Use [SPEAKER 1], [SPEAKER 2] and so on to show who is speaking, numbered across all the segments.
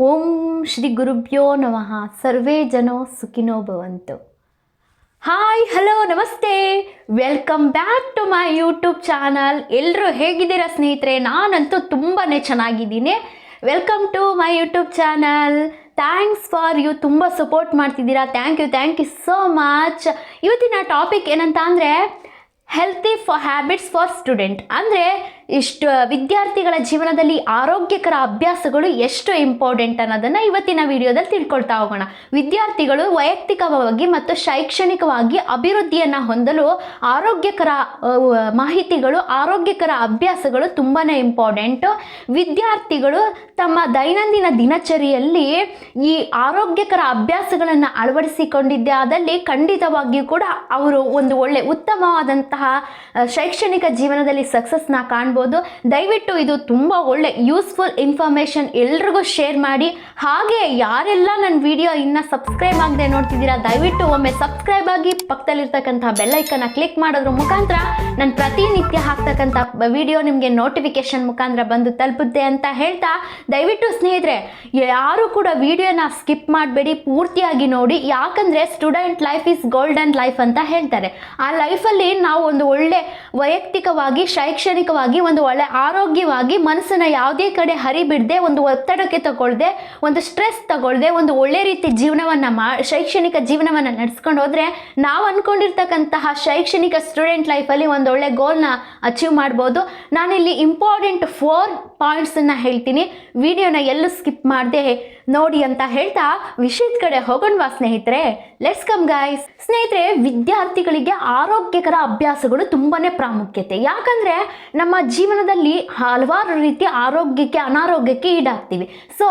[SPEAKER 1] ಓಂ ಶ್ರೀ ಗುರುಭ್ಯೋ ನಮಃ. ಸರ್ವೇ ಜನೋ ಸುಖಿನೋ ಭವಂತು. ಹಾಯ್, ಹಲೋ, ನಮಸ್ತೆ, welcome back to my YouTube channel. ಎಲ್ಲರೂ ಹೇಗಿದ್ದೀರಾ ಸ್ನೇಹಿತರೆ? ನಾನಂತೂ ತುಂಬಾ ಚೆನ್ನಾಗಿದ್ದೀನಿ. Welcome to my YouTube channel. Thanks for you, ತುಂಬ ಸಪೋರ್ಟ್ ಮಾಡ್ತಿದ್ದೀರಾ. Thank you so much. ಇವತ್ತಿನ ಟಾಪಿಕ್ ಏನಂತ ಅಂದರೆ ಹೆಲ್ತಿ ಹ್ಯಾಬಿಟ್ಸ್ ಫಾರ್ ಸ್ಟೂಡೆಂಟ್. ಅಂದರೆ ಇಷ್ಟು ವಿದ್ಯಾರ್ಥಿಗಳ ಜೀವನದಲ್ಲಿ ಆರೋಗ್ಯಕರ ಅಭ್ಯಾಸಗಳು ಎಷ್ಟು ಇಂಪಾರ್ಟೆಂಟ್ ಅನ್ನೋದನ್ನು ಇವತ್ತಿನ ವಿಡಿಯೋದಲ್ಲಿ ತಿಳ್ಕೊಳ್ತಾ ಹೋಗೋಣ. ವಿದ್ಯಾರ್ಥಿಗಳು ವೈಯಕ್ತಿಕವಾಗಿ ಮತ್ತು ಶೈಕ್ಷಣಿಕವಾಗಿ ಅಭಿವೃದ್ಧಿಯನ್ನು ಹೊಂದಲು ಆರೋಗ್ಯಕರ ಮಾಹಿತಿಗಳು, ಆರೋಗ್ಯಕರ ಅಭ್ಯಾಸಗಳು ತುಂಬಾ ಇಂಪಾರ್ಟೆಂಟು. ವಿದ್ಯಾರ್ಥಿಗಳು ತಮ್ಮ ದೈನಂದಿನ ದಿನಚರಿಯಲ್ಲಿ ಈ ಆರೋಗ್ಯಕರ ಅಭ್ಯಾಸಗಳನ್ನು ಅಳವಡಿಸಿಕೊಂಡಿದ್ದೇ ಆದಲ್ಲಿ ಖಂಡಿತವಾಗಿಯೂ ಕೂಡ ಅವರು ಒಂದು ಒಳ್ಳೆ ಉತ್ತಮವಾದಂತಹ ಶೈಕ್ಷಣಿಕ ಜೀವನದಲ್ಲಿ ಸಕ್ಸಸ್ನ ಕಾಣ್ಬೋದು. ದಯವಿಟ್ಟು ಇದು ತುಂಬ ಒಳ್ಳೆ ಯೂಸ್ಫುಲ್ ಇನ್ಫಾರ್ಮೇಷನ್ ಎಲ್ರಿಗೂ ಶೇರ್ ಮಾಡಿ. ಹಾಗೆ ಯಾರೆಲ್ಲ ನನ್ನ ವಿಡಿಯೋ ಇನ್ನೂ ಸಬ್ಸ್ಕ್ರೈಬ್ ಆಗದೆ ನೋಡ್ತಿದ್ದೀರಾ, ದಯವಿಟ್ಟು ಒಮ್ಮೆ ಸಬ್ಸ್ಕ್ರೈಬ್ ಆಗಿ ಪಕ್ಕದಲ್ಲಿರ್ತಕ್ಕಂಥ ಬೆಲ್ಲೈಕನ್ನ ಕ್ಲಿಕ್ ಮಾಡೋದ್ರ ಮುಖಾಂತರ ನಾನು ಪ್ರತಿನಿತ್ಯ ಹಾಕ್ತಕ್ಕಂಥ ವಿಡಿಯೋ ನಿಮಗೆ ನೋಟಿಫಿಕೇಶನ್ ಮುಖಾಂತರ ಬಂದು ತಲುಪುತ್ತೆ ಅಂತ ಹೇಳ್ತಾ, ದಯವಿಟ್ಟು ಸ್ನೇಹಿತರೆ ಯಾರು ಕೂಡ ವಿಡಿಯೋನ ಸ್ಕಿಪ್ ಮಾಡಬೇಡಿ, ಪೂರ್ತಿಯಾಗಿ ನೋಡಿ. ಯಾಕಂದರೆ student life is golden life ಅಂತ ಹೇಳ್ತಾರೆ. ಆ ಲೈಫಲ್ಲಿ ನಾವು ಒಂದು ಒಳ್ಳೆ ವೈಯಕ್ತಿಕವಾಗಿ, ಶೈಕ್ಷಣಿಕವಾಗಿ ಒಂದು ಒಳ್ಳೆ ಆರೋಗ್ಯವಾಗಿ ಮನಸ್ಸನ್ನು ಯಾವುದೇ ಕಡೆ ಹರಿಬಿಡದೆ, ಒಂದು ಒತ್ತಡಕ್ಕೆ ತಗೊಳ್ಳದೆ, ಒಂದು ಸ್ಟ್ರೆಸ್ ತಗೊಳ್ಳದೆ, ಒಂದು ಒಳ್ಳೆ ರೀತಿ ಜೀವನವನ್ನು ಶೈಕ್ಷಣಿಕ ಜೀವನವನ್ನು ನಡೆಸ್ಕೊಂಡು ಹೋದರೆ ನಾವು ಅಂದ್ಕೊಂಡಿರ್ತಕ್ಕಂತಹ ಶೈಕ್ಷಣಿಕ ಸ್ಟೂಡೆಂಟ್ ಲೈಫಲ್ಲಿ ಒಂದು ಒಳ್ಳೆ ಗೋಲ್ನ ಅಚೀವ್ ಮಾಡ್ಬೋದು. ನಾನಿಲ್ಲಿ ಇಂಪಾರ್ಟೆಂಟ್ 4 ಪಾಯಿಂಟ್ಸನ್ನು ಹೇಳ್ತೀನಿ. ವಿಡಿಯೋನ ಎಲ್ಲೂ ಸ್ಕಿಪ್ ಮಾಡದೆ ನೋಡಿ ಅಂತ ಹೇಳ್ತಾ ವಿಷಯದ ಕಡೆ ಹೋಗೋಣವಾ ಸ್ನೇಹಿತರೆ. Let's come guys. ಸ್ನೇಹಿತರೆ, ವಿದ್ಯಾರ್ಥಿಗಳಿಗೆ ಆರೋಗ್ಯಕರ ಅಭ್ಯಾಸಗಳು ತುಂಬಾನೇ ಪ್ರಾಮುಖ್ಯತೆ. ಯಾಕಂದ್ರೆ ನಮ್ಮ ಜೀವನದಲ್ಲಿ ಹಲವಾರು ರೀತಿಯ ಆರೋಗ್ಯಕ್ಕೆ, ಅನಾರೋಗ್ಯಕ್ಕೆ ಈಡಾಗ್ತೀವಿ. ಸೊ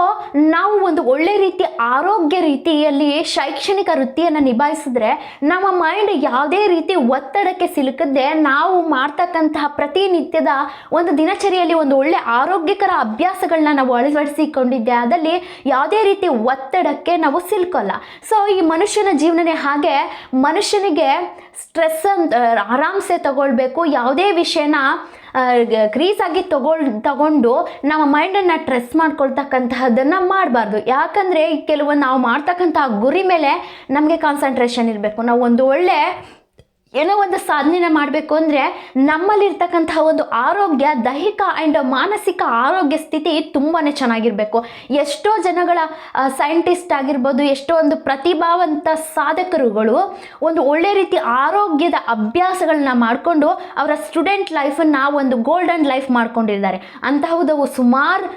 [SPEAKER 1] ನಾವು ಒಂದು ಒಳ್ಳೆ ರೀತಿ ಆರೋಗ್ಯ ರೀತಿಯಲ್ಲಿ ಶೈಕ್ಷಣಿಕ ವೃತ್ತಿಯನ್ನು ನಿಭಾಯಿಸಿದ್ರೆ ನಮ್ಮ ಮೈಂಡ್ ಯಾವುದೇ ರೀತಿ ಒತ್ತಡಕ್ಕೆ ಸಿಲುಕದೆ ನಾವು ಮಾಡ್ತಕ್ಕಂತಹ ಪ್ರತಿನಿತ್ಯದ ಒಂದು ದಿನಚರಿಯಲ್ಲಿ ಒಂದು ಒಳ್ಳೆ ಆರೋಗ್ಯಕರ ಅಭ್ಯಾಸಗಳನ್ನ ನಾವು ಅಳವಡಿಸಿಕೊಂಡಿದ್ದೆ ಆದಲ್ಲಿ ಯಾವುದೇ ರೀತಿ ಒತ್ತಡಕ್ಕೆ ನಾವು ಸಿಲ್ಕೋಲ್ಲ. ಸೊ ಈ ಮನುಷ್ಯನ ಜೀವನನೇ ಹಾಗೆ. ಮನುಷ್ಯನಿಗೆ ಸ್ಟ್ರೆಸ್ ಅಂತ ಆರಾಮ್ಸೆ ತಗೊಳ್ಬೇಕು. ಯಾವುದೇ ವಿಷಯನ ಕ್ರೀಸಾಗಿ ತಗೊಂಡು ನಮ್ಮ ಮೈಂಡನ್ನು ಸ್ಟ್ರೆಸ್ ಮಾಡ್ಕೊಳ್ತಕ್ಕಂತಹದ್ದನ್ನು ಮಾಡಬಾರ್ದು. ಯಾಕಂದರೆ ಕೆಲವೊಂದು ನಾವು ಮಾಡ್ತಕ್ಕಂತಹ ಗುರಿ ಮೇಲೆ ನಮಗೆ ಕಾನ್ಸಂಟ್ರೇಷನ್ ಇರಬೇಕು. ನಾವು ಒಂದು ಒಳ್ಳೆ ಏನೋ ಒಂದು ಸಾಧನೆನ ಮಾಡಬೇಕು ಅಂದರೆ ನಮ್ಮಲ್ಲಿರ್ತಕ್ಕಂತಹ ಒಂದು ಆರೋಗ್ಯ, ದೈಹಿಕ ಆ್ಯಂಡ್ ಮಾನಸಿಕ ಆರೋಗ್ಯ ಸ್ಥಿತಿ ತುಂಬಾ ಚೆನ್ನಾಗಿರಬೇಕು. ಎಷ್ಟೋ ಜನಗಳ ಸೈಂಟಿಸ್ಟ್ ಆಗಿರ್ಬೋದು, ಎಷ್ಟೋ ಒಂದು ಪ್ರತಿಭಾವಂತ ಸಾಧಕರುಗಳು ಒಂದು ಒಳ್ಳೆ ರೀತಿ ಆರೋಗ್ಯದ ಅಭ್ಯಾಸಗಳನ್ನ ಮಾಡಿಕೊಂಡು ಅವರ ಸ್ಟೂಡೆಂಟ್ ಲೈಫನ್ನು ಒಂದು ಗೋಲ್ಡನ್ ಲೈಫ್ ಮಾಡ್ಕೊಂಡಿದ್ದಾರೆ. ಅಂತಹವು ಸುಮಾರು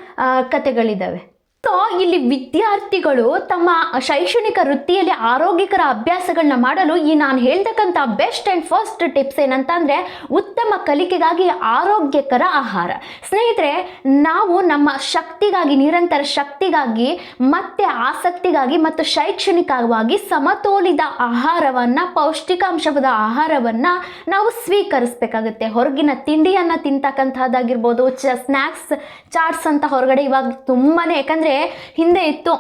[SPEAKER 1] ಕಥೆಗಳಿದ್ದಾವೆ. ಸೊ ಇಲ್ಲಿ ವಿದ್ಯಾರ್ಥಿಗಳು ತಮ್ಮ ಶೈಕ್ಷಣಿಕ ವೃತ್ತಿಯಲ್ಲಿ ಆರೋಗ್ಯಕರ ಅಭ್ಯಾಸಗಳನ್ನ ಮಾಡಲು ಈ ನಾನು ಹೇಳ್ತಕ್ಕಂಥ ಬೆಸ್ಟ್ ಆ್ಯಂಡ್ ಫಸ್ಟ್ ಟಿಪ್ಸ್ ಏನಂತ ಅಂದರೆ ಉತ್ತಮ ಕಲಿಕೆಗಾಗಿ ಆರೋಗ್ಯಕರ ಆಹಾರ. ಸ್ನೇಹಿತರೆ, ನಾವು ನಮ್ಮ ಶಕ್ತಿಗಾಗಿ, ನಿರಂತರ ಶಕ್ತಿಗಾಗಿ ಮತ್ತು ಆಸಕ್ತಿಗಾಗಿ ಮತ್ತು ಶೈಕ್ಷಣಿಕವಾಗಿ ಸಮತೋಲಿತ ಆಹಾರವನ್ನು, ಪೌಷ್ಟಿಕಾಂಶವಾದ ಆಹಾರವನ್ನು ನಾವು ಸ್ವೀಕರಿಸಬೇಕಾಗುತ್ತೆ. ಹೊರಗಿನ ತಿಂಡಿಯನ್ನು ತಿಂತಕ್ಕಂಥದ್ದಾಗಿರ್ಬೋದು, ಸ್ನ್ಯಾಕ್ಸ್, ಚಾಟ್ಸ್ ಅಂತ ಹೊರಗಡೆ ಇವಾಗ ತುಂಬಾ, ಯಾಕಂದರೆ ಹಿಂದೆ ಇತ್ತು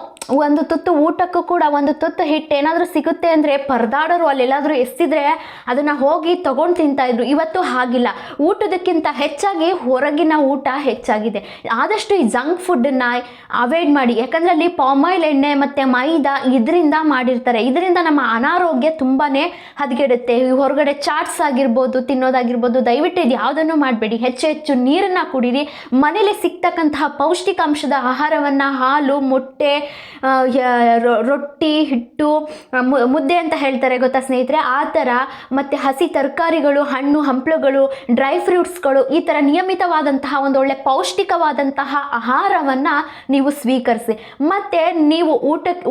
[SPEAKER 1] ಒಂದು ತುತ್ತು ಊಟಕ್ಕೂ ಕೂಡ ಒಂದು ತುತ್ತು ಹಿಟ್ಟು ಏನಾದರೂ ಸಿಗುತ್ತೆ ಅಂದರೆ ಪರದಾಡೋರು ಅಲ್ಲೆಲ್ಲಾದರೂ ಎಸ್ತಿದ್ರೆ ಅದನ್ನು ಹೋಗಿ ತೊಗೊಂಡು ತಿಂತಾಯಿದ್ರು. ಇವತ್ತು ಹಾಗಿಲ್ಲ. ಊಟದಕ್ಕಿಂತ ಹೆಚ್ಚಾಗಿ ಹೊರಗಿನ ಊಟ ಹೆಚ್ಚಾಗಿದೆ. ಆದಷ್ಟು ಈ ಜಂಕ್ ಫುಡ್ಡನ್ನು ಅವಾಯ್ಡ್ ಮಾಡಿ. ಯಾಕಂದರೆ ಅಲ್ಲಿ ಪಾಮಾಯಿಲ್ ಎಣ್ಣೆ ಮತ್ತು ಮೈದಾ ಇದರಿಂದ ಮಾಡಿರ್ತಾರೆ. ಇದರಿಂದ ನಮ್ಮ ಅನಾರೋಗ್ಯ ತುಂಬಾ ಹದಗೆಡುತ್ತೆ. ಹೊರಗಡೆ ಚಾಟ್ಸ್ ಆಗಿರ್ಬೋದು, ತಿನ್ನೋದಾಗಿರ್ಬೋದು, ದಯವಿಟ್ಟು ಇದು ಯಾವುದನ್ನು ಮಾಡಬೇಡಿ. ಹೆಚ್ಚು ನೀರನ್ನು ಕುಡೀರಿ. ಮನೇಲಿ ಸಿಗ್ತಕ್ಕಂತಹ ಪೌಷ್ಟಿಕಾಂಶದ ಆಹಾರವನ್ನು, ಹಾಲು, ಮೊಟ್ಟೆ, ರೊಟ್ಟಿ, ಹಿಟ್ಟು, ಮುದ್ದೆ ಅಂತ ಹೇಳ್ತಾರೆ ಗೊತ್ತಾ ಸ್ನೇಹಿತರೆ, ಆ ಥರ, ಮತ್ತು ಹಸಿ ತರಕಾರಿಗಳು, ಹಣ್ಣು ಹಂಪಲುಗಳು, ಡ್ರೈ ಫ್ರೂಟ್ಸ್ಗಳು, ಈ ಥರ ನಿಯಮಿತವಾದಂತಹ ಒಂದು ಒಳ್ಳೆ ಪೌಷ್ಟಿಕವಾದಂತಹ ಆಹಾರವನ್ನು ನೀವು ಸ್ವೀಕರಿಸಿ. ಮತ್ತು ನೀವು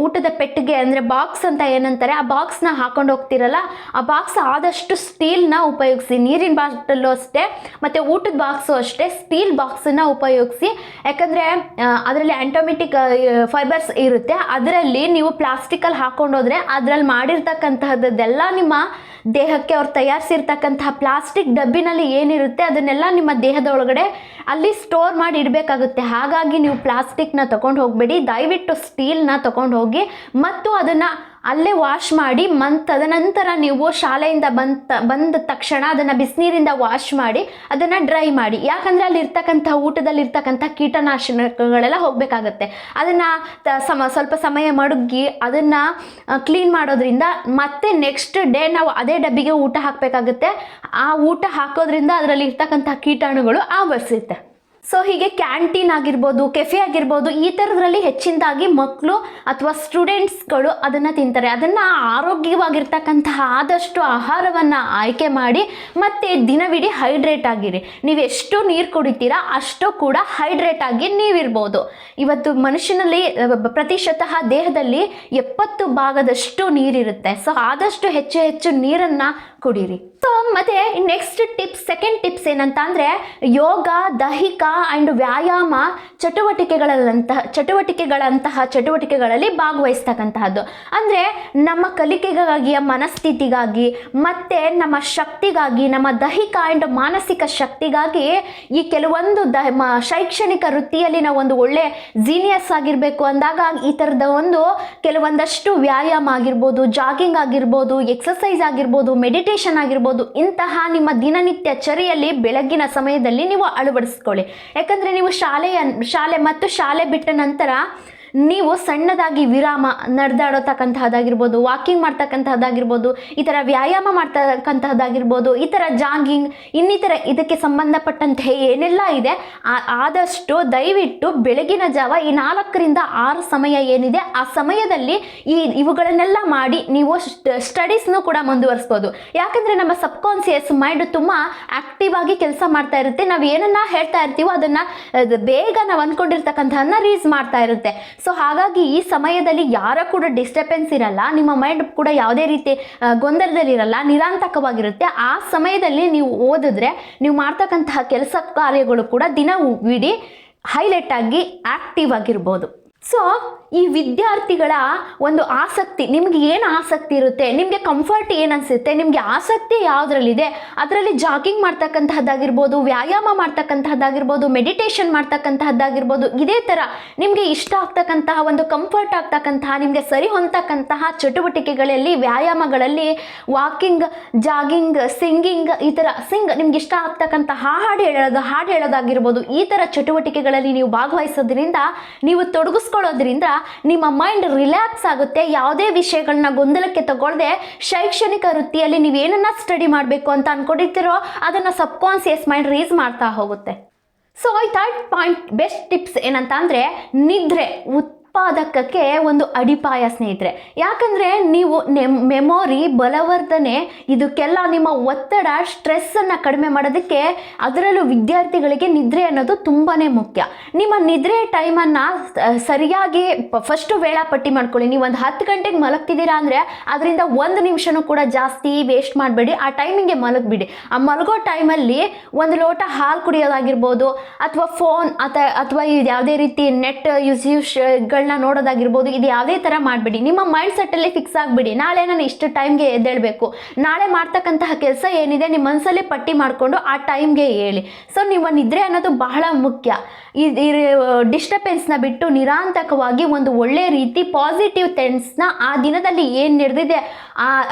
[SPEAKER 1] ಊಟದ ಪೆಟ್ಟಿಗೆ ಅಂದರೆ ಬಾಕ್ಸ್ ಅಂತ ಏನಂತಾರೆ, ಆ ಬಾಕ್ಸ್ನ ಹಾಕೊಂಡು ಹೋಗ್ತಿರಲ್ಲ, ಆ ಬಾಕ್ಸ್ ಆದಷ್ಟು ಸ್ಟೀಲ್ನ ಉಪಯೋಗಿಸಿ. ನೀರಿನ ಬಾಟಲು ಅಷ್ಟೇ, ಮತ್ತು ಊಟದ ಬಾಕ್ಸು ಅಷ್ಟೇ, ಸ್ಟೀಲ್ ಬಾಕ್ಸನ್ನು ಉಪಯೋಗಿಸಿ. ಯಾಕಂದರೆ ಅದರಲ್ಲಿ ಆಂಟೋಮೆಟಿಕ್ ಫೈಬರ್ಸ್ ಇರುತ್ತೆ. ಅದರಲ್ಲಿ ನೀವು ಪ್ಲಾಸ್ಟಿಕಲ್ಲಿ ಹಾಕೊಂಡೋದ್ರೆ ಅದರಲ್ಲಿ ಮಾಡಿರ್ತಕ್ಕಂತಹದ್ದೆಲ್ಲ ನಿಮ್ಮ ದೇಹಕ್ಕೆ ಅವ್ರು ತಯಾರಿಸಿರ್ತಕ್ಕಂತಹ ಪ್ಲಾಸ್ಟಿಕ್ ಡಬ್ಬಿನಲ್ಲಿ ಏನಿರುತ್ತೆ ಅದನ್ನೆಲ್ಲ ನಿಮ್ಮ ದೇಹದ ಒಳಗಡೆ ಅಲ್ಲಿ ಸ್ಟೋರ್ ಮಾಡಿ ಇಡಬೇಕಾಗುತ್ತೆ. ಹಾಗಾಗಿ ನೀವು ಪ್ಲಾಸ್ಟಿಕ್ನ ತಗೊಂಡು ಹೋಗಬೇಡಿ, ದಯವಿಟ್ಟು ಸ್ಟೀಲ್ನ ತಗೊಂಡು ಹೋಗಿ ಮತ್ತು ಅದನ್ನು ಅಲ್ಲೇ ವಾಶ್ ಮಾಡಿ ತದನಂತರ ನೀವು ಶಾಲೆಯಿಂದ ಬಂದ ತಕ್ಷಣ ಅದನ್ನು ಬಿಸಿನೀರಿಂದ ವಾಶ್ ಮಾಡಿ ಅದನ್ನು ಡ್ರೈ ಮಾಡಿ. ಯಾಕಂದರೆ ಅಲ್ಲಿರ್ತಕ್ಕಂಥ ಊಟದಲ್ಲಿರ್ತಕ್ಕಂಥ ಕೀಟನಾಶಕಗಳೆಲ್ಲ ಹೋಗಬೇಕಾಗತ್ತೆ. ಅದನ್ನು ಸ್ವಲ್ಪ ಸಮಯ ಮಡಗಿ ಅದನ್ನು ಕ್ಲೀನ್ ಮಾಡೋದ್ರಿಂದ ಮತ್ತೆ ನೆಕ್ಸ್ಟ್ ಡೇ ನಾವು ಅದೇ ಡಬ್ಬಿಗೆ ಊಟ ಹಾಕಬೇಕಾಗುತ್ತೆ. ಆ ಊಟ ಹಾಕೋದ್ರಿಂದ ಅದರಲ್ಲಿ ಇರ್ತಕ್ಕಂಥ ಕೀಟಾಣುಗಳು ಆವರಿಸುತ್ತೆ. ಸೊ ಹೀಗೆ ಕ್ಯಾಂಟೀನ್ ಆಗಿರ್ಬೋದು, ಕೆಫೆ ಆಗಿರ್ಬೋದು, ಈ ಥರದ್ರಲ್ಲಿ ಹೆಚ್ಚಿನದಾಗಿ ಮಕ್ಕಳು ಅಥವಾ ಸ್ಟೂಡೆಂಟ್ಸ್ಗಳು ಅದನ್ನು ತಿಂತಾರೆ. ಅದನ್ನು ಆರೋಗ್ಯವಾಗಿರ್ತಕ್ಕಂತಹ ಆದಷ್ಟು ಆಹಾರವನ್ನು ಆಯ್ಕೆ ಮಾಡಿ ಮತ್ತು ದಿನವಿಡೀ ಹೈಡ್ರೇಟ್ ಆಗಿರಿ. ನೀವು ಎಷ್ಟು ನೀರು ಕುಡಿತೀರಾ ಅಷ್ಟು ಕೂಡ ಹೈಡ್ರೇಟ್ ಆಗಿ ನೀವಿರ್ಬೋದು. ಇವತ್ತು ಮನುಷ್ಯನಲ್ಲಿ ಪ್ರತಿಶತಃ ದೇಹದಲ್ಲಿ 70% ನೀರಿರುತ್ತೆ. ಸೊ ಆದಷ್ಟು ಹೆಚ್ಚು ನೀರನ್ನು ಕುಡೀರಿ. ಸೊ ಮತ್ತೆ ನೆಕ್ಸ್ಟ್ ಟಿಪ್ಸ್, ಸೆಕೆಂಡ್ ಟಿಪ್ಸ್ ಏನಂತ ಅಂದರೆ ಯೋಗ, ದೈಹಿಕ ಆ್ಯಂಡ್ ವ್ಯಾಯಾಮ ಚಟುವಟಿಕೆಗಳಲ್ಲಿ ಭಾಗವಹಿಸ್ತಕ್ಕಂತಹದ್ದು. ಅಂದರೆ ನಮ್ಮ ಕಲಿಕೆಗಾಗಿ, ಮನಸ್ಥಿತಿಗಾಗಿ ಮತ್ತು ನಮ್ಮ ಶಕ್ತಿಗಾಗಿ, ನಮ್ಮ ದೈಹಿಕ ಆ್ಯಂಡ್ ಮಾನಸಿಕ ಶಕ್ತಿಗಾಗಿ ಈ ಕೆಲವೊಂದು ಶೈಕ್ಷಣಿಕ ವೃತ್ತಿಯಲ್ಲಿ ನಾವು ಒಂದು ಒಳ್ಳೆ ಜೀನಿಯಸ್ ಆಗಿರಬೇಕು ಅಂದಾಗ ಈ ಥರದ ಕೆಲವೊಂದಷ್ಟು ವ್ಯಾಯಾಮ ಆಗಿರ್ಬೋದು, ಜಾಗಿಂಗ್ ಆಗಿರ್ಬೋದು, ಎಕ್ಸಸೈಸ್ ಆಗಿರ್ಬೋದು, ಮೆಡಿಟೇಷನ್ ಆಗಿರ್ಬೋದು, ಇಂತಹ ನಿಮ್ಮ ದಿನನಿತ್ಯ ಚರ್ಯೆಯಲ್ಲಿ ಬೆಳಗ್ಗಿನ ಸಮಯದಲ್ಲಿ ನೀವು ಅಳವಡಿಸ್ಕೊಳ್ಳಿ. ಯಾಕಂದರೆ ನೀವು ಶಾಲೆ ಬಿಟ್ಟ ನಂತರ ನೀವು ಸಣ್ಣದಾಗಿ ವಿರಾಮ ನಡೆದಾಡತಕ್ಕಂತಹದ್ದಾಗಿರ್ಬೋದು, ವಾಕಿಂಗ್ ಮಾಡ್ತಕ್ಕಂತಹದ್ದಾಗಿರ್ಬೋದು, ಈ ಥರ ವ್ಯಾಯಾಮ ಮಾಡ್ತಕ್ಕಂತಹದ್ದಾಗಿರ್ಬೋದು, ಈ ಥರ ಜಾಗಿಂಗ್, ಇನ್ನಿತರ ಇದಕ್ಕೆ ಸಂಬಂಧಪಟ್ಟಂತೆ ಏನೆಲ್ಲ ಇದೆ ಆದಷ್ಟು ದಯವಿಟ್ಟು ಬೆಳಗಿನ ಜಾವ ಈ 4ರಿಂದ 6 ಸಮಯ ಏನಿದೆ ಆ ಸಮಯದಲ್ಲಿ ಇವುಗಳನ್ನೆಲ್ಲ ಮಾಡಿ ನೀವು ಸ್ಟಡೀಸ್ನೂ ಕೂಡ ಮುಂದುವರಿಸ್ಬೋದು. ಯಾಕಂದರೆ ನಮ್ಮ ಸಬ್ಕಾನ್ಸಿಯಸ್ ಮೈಂಡ್ ತುಂಬ ಆಕ್ಟಿವ್ ಆಗಿ ಕೆಲಸ ಮಾಡ್ತಾ ಇರುತ್ತೆ. ನಾವು ಏನನ್ನ ಹೇಳ್ತಾ ಇರ್ತೀವೋ ಅದನ್ನು ಬೇಗ ನಾವು ಅಂದ್ಕೊಂಡಿರ್ತಕ್ಕಂಥದ್ದನ್ನ ರೀಸ್ ಮಾಡ್ತಾ ಇರುತ್ತೆ. ಸೊ ಹಾಗಾಗಿ ಈ ಸಮಯದಲ್ಲಿ ಯಾರ ಕೂಡ ಡಿಸ್ಟರ್ಬೆನ್ಸ್ ಇರಲ್ಲ, ನಿಮ್ಮ ಮೈಂಡ್ ಕೂಡ ಯಾವುದೇ ರೀತಿ ಗೊಂದಲದಲ್ಲಿರಲ್ಲ, ನಿರಾಂತಕವಾಗಿರುತ್ತೆ. ಆ ಸಮಯದಲ್ಲಿ ನೀವು ಓದಿದ್ರೆ ನೀವು ಮಾಡ್ತಕ್ಕಂತಹ ಕೆಲಸ ಕಾರ್ಯಗಳು ಕೂಡ ದಿನವಿಡೀ ಹೈಲೈಟ್ ಆಗಿ ಆಕ್ಟಿವ್ ಆಗಿರ್ಬೋದು. ಸೊ ಈ ವಿದ್ಯಾರ್ಥಿಗಳ ಒಂದು ಆಸಕ್ತಿ, ನಿಮ್ಗೆ ಏನು ಆಸಕ್ತಿ ಇರುತ್ತೆ, ನಿಮಗೆ ಕಂಫರ್ಟ್ ಏನು ಅನಿಸುತ್ತೆ, ನಿಮಗೆ ಆಸಕ್ತಿ ಯಾವುದ್ರಲ್ಲಿದೆ ಅದರಲ್ಲಿ ಜಾಗಿಂಗ್ ಮಾಡ್ತಕ್ಕಂತಹದ್ದಾಗಿರ್ಬೋದು, ವ್ಯಾಯಾಮ ಮಾಡ್ತಕ್ಕಂತಹದ್ದಾಗಿರ್ಬೋದು, ಮೆಡಿಟೇಷನ್ ಮಾಡ್ತಕ್ಕಂತಹದ್ದಾಗಿರ್ಬೋದು, ಇದೇ ಥರ ನಿಮಗೆ ಇಷ್ಟ ಆಗ್ತಕ್ಕಂತಹ ಒಂದು ಕಂಫರ್ಟ್ ಆಗ್ತಕ್ಕಂತಹ ನಿಮಗೆ ಸರಿ ಹೊಂದತಕ್ಕಂತಹ ಚಟುವಟಿಕೆಗಳಲ್ಲಿ, ವ್ಯಾಯಾಮಗಳಲ್ಲಿ, ವಾಕಿಂಗ್, ಜಾಗಿಂಗ್, ಸಿಂಗಿಂಗ್, ಈ ಥರ ನಿಮ್ಗೆ ಇಷ್ಟ ಆಗ್ತಕ್ಕಂತಹ ಹಾಡು ಹೇಳೋದಾಗಿರ್ಬೋದು, ಈ ಥರ ಚಟುವಟಿಕೆಗಳಲ್ಲಿ ನೀವು ಭಾಗವಹಿಸೋದ್ರಿಂದ, ನೀವು ತೊಡಗಿಸ್ಕೊಳ್ಳೋದ್ರಿಂದ ನಿಮ್ಮ ಮೈಂಡ್ ರಿಲ್ಯಾಕ್ಸ್ ಆಗುತ್ತೆ. ಯಾವುದೇ ವಿಷಯಗಳನ್ನ ಗೊಂದಲಕ್ಕೆ ತಗೊಳ್ಳದೆ ಶೈಕ್ಷಣಿಕ ವೃತ್ತಿಯಲ್ಲಿ ನೀವೇನನ್ನ ಸ್ಟಡಿ ಮಾಡಬೇಕು ಅಂತ ಅನ್ಕೊಂಡಿರ್ತೀರೋ ಅದನ್ನು ಸಬ್ಕಾನ್ಸಿಯಸ್ ಮೈಂಡ್ ರೀಸ್ ಮಾಡ್ತಾ ಹೋಗುತ್ತೆ. ಸೊ ಈ ಥರ್ಡ್ ಪಾಯಿಂಟ್, ಬೆಸ್ಟ್ ಟಿಪ್ಸ್ ಏನಂತ ಅಂದರೆ ನಿದ್ರೆ ಉತ್ಪಾದಕಕ್ಕೆ ಒಂದು ಅಡಿಪಾಯ ಸ್ನೇಹಿತರೆ. ಯಾಕಂದರೆ ನೀವು ಮೆಮೊರಿ, ಬಲವರ್ಧನೆ, ಇದಕ್ಕೆಲ್ಲ ನಿಮ್ಮ ಒತ್ತಡ, ಸ್ಟ್ರೆಸ್ಸನ್ನು ಕಡಿಮೆ ಮಾಡೋದಕ್ಕೆ ಅದರಲ್ಲೂ ವಿದ್ಯಾರ್ಥಿಗಳಿಗೆ ನಿದ್ರೆ ಅನ್ನೋದು ತುಂಬಾ ಮುಖ್ಯ. ನಿಮ್ಮ ನಿದ್ರೆ ಟೈಮನ್ನು ಸರಿಯಾಗಿ ಫಸ್ಟು ವೇಳಾಪಟ್ಟಿ ಮಾಡ್ಕೊಳ್ಳಿ. ನೀವು ಒಂದು 10 ಗಂಟೆಗೆ ಮಲಗ್ತಿದ್ದೀರಾ ಅಂದರೆ ಅದರಿಂದ 1 ನಿಮಿಷನೂ ಕೂಡ ಜಾಸ್ತಿ ವೇಸ್ಟ್ ಮಾಡಬೇಡಿ. ಆ ಟೈಮಿಂಗೆ ಮಲಗಿಬಿಡಿ. ಆ ಮಲಗೋ ಟೈಮಲ್ಲಿ 1 ಲೋಟ ಹಾಲು ಕುಡಿಯೋದಾಗಿರ್ಬೋದು, ಅಥವಾ ಫೋನ್ ಅಥವಾ ಯಾವುದೇ ರೀತಿ ನೆಟ್ ಯೂಸ್ಗಳನ್ನ ನೋಡೋದಾಗಿರ್ಬೋದು, ಇದು ಯಾವುದೇ ಥರ ಮಾಡಬೇಡಿ. ನಿಮ್ಮ ಮೈಂಡ್ ಸೆಟ್ಟಲ್ಲಿ ಫಿಕ್ಸ್ ಆಗಿಬಿಡಿ, ನಾಳೆ ನಾನು ಇಷ್ಟು ಟೈಮ್ಗೆ ಎದ್ದೇಳಬೇಕು, ನಾಳೆ ಮಾಡ್ತಕ್ಕಂತಹ ಕೆಲಸ ಏನಿದೆ ನಿಮ್ಮ ಮನಸ್ಸಲ್ಲಿ ಪಟ್ಟಿ ಮಾಡಿಕೊಂಡು ಆ ಟೈಮ್ಗೆ ಹೇಳಿ. ಸೊ ನಿಮ್ಮ ನಿದ್ರೆ ಅನ್ನೋದು ಬಹಳ ಮುಖ್ಯ. ಈ ಡಿಸ್ಟರ್ಬೆನ್ಸ್ನ ಬಿಟ್ಟು ನಿರಾಂತಕವಾಗಿ ಒಂದು ಒಳ್ಳೆ ರೀತಿ ಪಾಸಿಟಿವ್ ಥಿಂಗ್ಸ್ನ, ಆ ದಿನದಲ್ಲಿ ಏನು ನಡೆದಿದೆ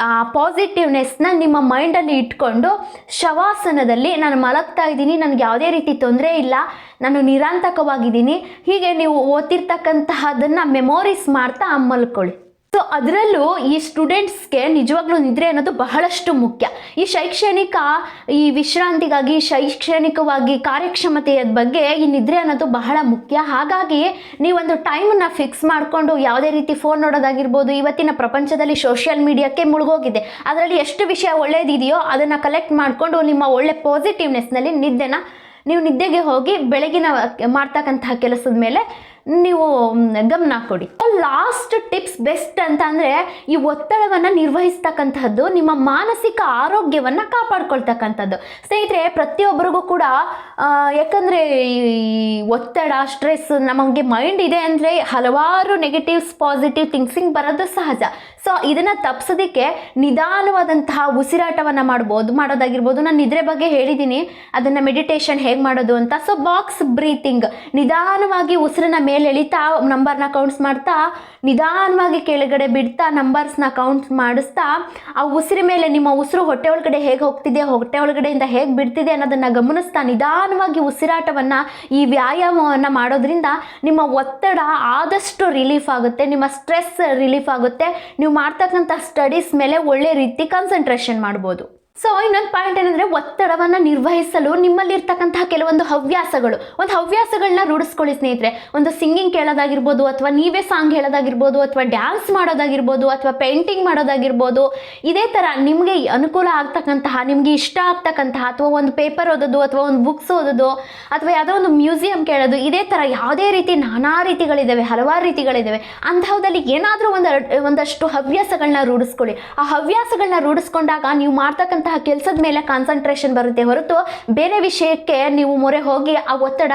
[SPEAKER 1] ಆ ಪಾಸಿಟಿವ್ನೆಸ್ನ ನಿಮ್ಮ ಮೈಂಡಲ್ಲಿ ಇಟ್ಕೊಂಡು ಶವಾಸನದಲ್ಲಿ ನಾನು ಮಲಗ್ತಾ ಇದ್ದೀನಿ, ನನಗೆ ಯಾವುದೇ ರೀತಿ ತೊಂದರೆ ಇಲ್ಲ, ನಾನು ನಿರಾಂತಕವಾಗಿದ್ದೀನಿ, ಹೀಗೆ ನೀವು ಓದ್ತಿರ್ತಕ್ಕಂತಹದನ್ನು ಮೆಮೊರೀಸ್ ಮಾಡ್ತಾ ಮಲ್ಕೊಳ್ಳಿ. ಸೊ ಅದರಲ್ಲೂ ಈ ಸ್ಟೂಡೆಂಟ್ಸ್ಗೆ ನಿಜವಾಗ್ಲೂ ನಿದ್ರೆ ಅನ್ನೋದು ಬಹಳಷ್ಟು ಮುಖ್ಯ. ಈ ವಿಶ್ರಾಂತಿಗಾಗಿ, ಶೈಕ್ಷಣಿಕವಾಗಿ ಕಾರ್ಯಕ್ಷಮತೆಯ ಬಗ್ಗೆ ಈ ನಿದ್ರೆ ಅನ್ನೋದು ಬಹಳ ಮುಖ್ಯ. ಹಾಗಾಗಿ ನೀವೊಂದು ಟೈಮನ್ನು ಫಿಕ್ಸ್ ಮಾಡಿಕೊಂಡು ಯಾವುದೇ ರೀತಿ ಫೋನ್ ನೋಡೋದಾಗಿರ್ಬೋದು, ಇವತ್ತಿನ ಪ್ರಪಂಚದಲ್ಲಿ ಸೋಷಿಯಲ್ ಮೀಡಿಯಾಕ್ಕೆ ಮುಳುಗೋಗಿದೆ, ಅದರಲ್ಲಿ ಎಷ್ಟು ವಿಷಯ ಒಳ್ಳೆಯದಿದೆಯೋ ಅದನ್ನು ಕಲೆಕ್ಟ್ ಮಾಡಿಕೊಂಡು ನಿಮ್ಮ ಒಳ್ಳೆ ಪಾಸಿಟಿವ್ನೆಸ್ನಲ್ಲಿ ನೀವು ನಿದ್ದೆಗೆ ಹೋಗಿ ಬೆಳಗಿನ ಮಾಡ್ತಕ್ಕಂತಹ ಕೆಲಸದ ಮೇಲೆ ನೀವು ಗಮನ ಕೊಡಿ. ಲಾಸ್ಟ್ ಟಿಪ್ಸ್ ಬೆಸ್ಟ್ ಅಂತ ಅಂದರೆ ಈ ಒತ್ತಡವನ್ನು ನಿರ್ವಹಿಸ್ತಕ್ಕಂಥದ್ದು, ನಿಮ್ಮ ಮಾನಸಿಕ ಆರೋಗ್ಯವನ್ನು ಕಾಪಾಡ್ಕೊಳ್ತಕ್ಕಂಥದ್ದು. ಸ್ನೇಹಿತರೆ, ಪ್ರತಿಯೊಬ್ಬರಿಗೂ ಕೂಡ ಯಾಕಂದರೆ ಈ ಒತ್ತಡ, ಸ್ಟ್ರೆಸ್, ನಮಗೆ ಮೈಂಡ್ ಇದೆ ಅಂದರೆ ಹಲವಾರು ನೆಗೆಟಿವ್ಸ್, ಪಾಸಿಟಿವ್ ಥಿಂಕ್ಸಿಂಗ್ ಬರೋದು ಸಹಜ. ಸೊ ಇದನ್ನು ತಪ್ಪಿಸೋದಕ್ಕೆ ನಿಧಾನವಾದಂತಹ ಉಸಿರಾಟವನ್ನು ಮಾಡೋದಾಗಿರ್ಬೋದು. ನಾನು ನಿದ್ರೆ ಬಗ್ಗೆ ಹೇಳಿದ್ದೀನಿ, ಅದನ್ನು ಮೆಡಿಟೇಷನ್ ಹೇಗೆ ಮಾಡೋದು ಅಂತ. ಸೊ ಬಾಕ್ಸ್ ಬ್ರೀತಿಂಗ್, ನಿಧಾನವಾಗಿ ಉಸಿರನ್ನ ಮೇಲೆ ಎಳಿತಾ ನಂಬರ್ನ ಕೌಂಟ್ಸ್ ಮಾಡ್ತಾ, ನಿಧಾನವಾಗಿ ಕೆಳಗಡೆ ಬಿಡ್ತಾ ನಂಬರ್ಸ್ನ ಕೌಂಟ್ ಮಾಡಿಸ್ತಾ, ಆ ಉಸಿರು ಮೇಲೆ ನಿಮ್ಮ ಉಸಿರು ಹೊಟ್ಟೆ ಒಳಗಡೆ ಹೇಗೆ ಹೋಗ್ತಿದೆ, ಹೊಟ್ಟೆ ಒಳಗಡೆಯಿಂದ ಹೇಗೆ ಬಿಡ್ತಿದೆ ಅನ್ನೋದನ್ನು ಗಮನಿಸ್ತಾ ನಿಧಾನವಾಗಿ ಉಸಿರಾಟವನ್ನು, ಈ ವ್ಯಾಯಾಮವನ್ನು ಮಾಡೋದ್ರಿಂದ ನಿಮ್ಮ ಒತ್ತಡ ಆದಷ್ಟು ರಿಲೀಫ್ ಆಗುತ್ತೆ, ನಿಮ್ಮ ಸ್ಟ್ರೆಸ್ ರಿಲೀಫ್ ಆಗುತ್ತೆ, ನೀವು ಮಾಡ್ತಕ್ಕಂಥ ಸ್ಟಡೀಸ್ ಮೇಲೆ ಒಳ್ಳೆ ರೀತಿ ಕಾನ್ಸಂಟ್ರೇಷನ್ ಮಾಡ್ಬೋದು. ಸೊ ಇನ್ನೊಂದು ಪಾಯಿಂಟ್ ಏನಂದರೆ, ಒತ್ತಡವನ್ನು ನಿರ್ವಹಿಸಲು ನಿಮ್ಮಲ್ಲಿರ್ತಕ್ಕಂತಹ ಕೆಲವೊಂದು ಹವ್ಯಾಸಗಳನ್ನ ರೂಢಿಸ್ಕೊಳ್ಳಿ ಸ್ನೇಹಿತರೆ. ಒಂದು ಸಿಂಗಿಂಗ್ ಕೇಳೋದಾಗಿರ್ಬೋದು, ಅಥವಾ ನೀವೇ ಸಾಂಗ್ ಹೇಳೋದಾಗಿರ್ಬೋದು, ಅಥವಾ ಡ್ಯಾನ್ಸ್ ಮಾಡೋದಾಗಿರ್ಬೋದು, ಅಥವಾ ಪೇಂಟಿಂಗ್ ಮಾಡೋದಾಗಿರ್ಬೋದು. ಇದೇ ಥರ ನಿಮಗೆ ಅನುಕೂಲ ಆಗ್ತಕ್ಕಂತಹ, ನಿಮಗೆ ಇಷ್ಟ ಆಗ್ತಕ್ಕಂತಹ, ಅಥವಾ ಒಂದು ಪೇಪರ್ ಓದೋದು, ಅಥವಾ ಒಂದು ಬುಕ್ಸ್ ಓದೋದು, ಅಥವಾ ಯಾವುದೋ ಒಂದು ಮ್ಯೂಸಿಯಂ ಕೇಳೋದು, ಇದೇ ಥರ ಯಾವುದೇ ರೀತಿ ನಾನಾ ರೀತಿಗಳಿದ್ದಾವೆ, ಹಲವಾರು ರೀತಿಗಳಿದ್ದಾವೆ. ಅಂಥವುದಲ್ಲಿ ಏನಾದರೂ ಒಂದಷ್ಟು ಹವ್ಯಾಸಗಳನ್ನ ರೂಢಿಸ್ಕೊಳ್ಳಿ. ಆ ಹವ್ಯಾಸಗಳನ್ನ ರೂಢಿಸ್ಕೊಂಡಾಗ ನೀವು ಮಾಡ್ತಕ್ಕಂಥ ಕೆಲಸದ ಮೇಲೆ ಕಾನ್ಸಂಟ್ರೇಷನ್ ಬರುತ್ತೆ ಹೊರತು ಬೇರೆ ವಿಷಯಕ್ಕೆ ನೀವು ಮೊರೆ ಹೋಗಿ ಆ ಒತ್ತಡ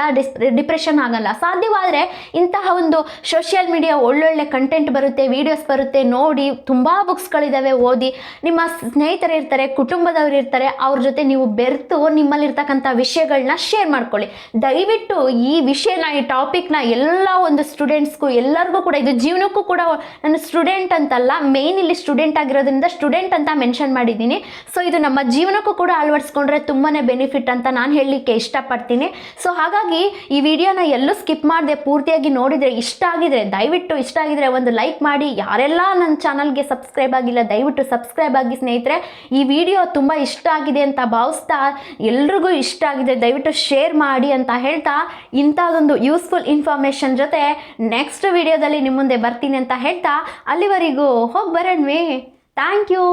[SPEAKER 1] ಡಿಪ್ರೆಷನ್ ಆಗಲ್ಲ. ಸಾಧ್ಯವಾದರೆ ಇಂತಹ ಒಂದು ಸೋಷಿಯಲ್ ಮೀಡಿಯಾ ಒಳ್ಳೊಳ್ಳೆ ಕಂಟೆಂಟ್ ಬರುತ್ತೆ, ವಿಡಿಯೋಸ್ ಬರುತ್ತೆ, ನೋಡಿ. ತುಂಬ ಬುಕ್ಸ್ಗಳಿದ್ದಾವೆ, ಓದಿ. ನಿಮ್ಮ ಸ್ನೇಹಿತರು ಇರ್ತಾರೆ, ಕುಟುಂಬದವರು ಇರ್ತಾರೆ, ಅವ್ರ ಜೊತೆ ನೀವು ಬೆರೆತು ನಿಮ್ಮಲ್ಲಿರ್ತಕ್ಕಂಥ ವಿಷಯಗಳನ್ನ ಶೇರ್ ಮಾಡ್ಕೊಳ್ಳಿ. ದಯವಿಟ್ಟು ಈ ವಿಷಯನ, ಈ ಟಾಪಿಕ್ನ ಎಲ್ಲ ಒಂದು ಸ್ಟೂಡೆಂಟ್ಸ್ಗೂ, ಎಲ್ಲರಿಗೂ ಕೂಡ, ಇದು ಜೀವನಕ್ಕೂ ಕೂಡ, ನಾನು ಸ್ಟೂಡೆಂಟ್ ಅಂತಲ್ಲ, ಮೇನ್ ಇಲ್ಲಿ ಸ್ಟೂಡೆಂಟ್ ಆಗಿರೋದ್ರಿಂದ ಸ್ಟೂಡೆಂಟ್ ಅಂತ ಮೆನ್ಷನ್ ಮಾಡಿದ್ದೀನಿ. ಸೊ ಇದು ನಮ್ಮ ಜೀವನಕ್ಕೂ ಕೂಡ ಅಳವಡಿಸ್ಕೊಂಡ್ರೆ ತುಂಬಾ ಬೆನಿಫಿಟ್ ಅಂತ ನಾನು ಹೇಳಲಿಕ್ಕೆ ಇಷ್ಟಪಡ್ತೀನಿ. ಸೊ ಹಾಗಾಗಿ ಈ ವಿಡಿಯೋನ ಎಲ್ಲೂ ಸ್ಕಿಪ್ ಮಾಡದೆ ಪೂರ್ತಿಯಾಗಿ ನೋಡಿದರೆ, ದಯವಿಟ್ಟು ಇಷ್ಟ ಆಗಿದ್ರೆ ಒಂದು ಲೈಕ್ ಮಾಡಿ. ಯಾರೆಲ್ಲ ನನ್ನ ಚಾನಲ್ಗೆ ಸಬ್ಸ್ಕ್ರೈಬ್ ಆಗಿಲ್ಲ, ದಯವಿಟ್ಟು ಸಬ್ಸ್ಕ್ರೈಬ್ ಆಗಿ ಸ್ನೇಹಿತರೆ. ಈ ವಿಡಿಯೋ ತುಂಬ ಇಷ್ಟ ಆಗಿದೆ ಅಂತ ಭಾವಿಸ್ತಾ, ಎಲ್ರಿಗೂ ಇಷ್ಟ ಆಗಿದೆ, ದಯವಿಟ್ಟು ಶೇರ್ ಮಾಡಿ ಅಂತ ಹೇಳ್ತಾ, ಇಂಥದ್ದೊಂದು ಯೂಸ್ಫುಲ್ ಇನ್ಫಾರ್ಮೇಷನ್ ಜೊತೆ ನೆಕ್ಸ್ಟ್ ವಿಡಿಯೋದಲ್ಲಿ ನಿಮ್ಮ ಮುಂದೆ ಬರ್ತೀನಿ ಅಂತ ಹೇಳ್ತಾ, ಅಲ್ಲಿವರೆಗೂ ಹೋಗಿ ಬರೋಣ್ವಿ. Thank you.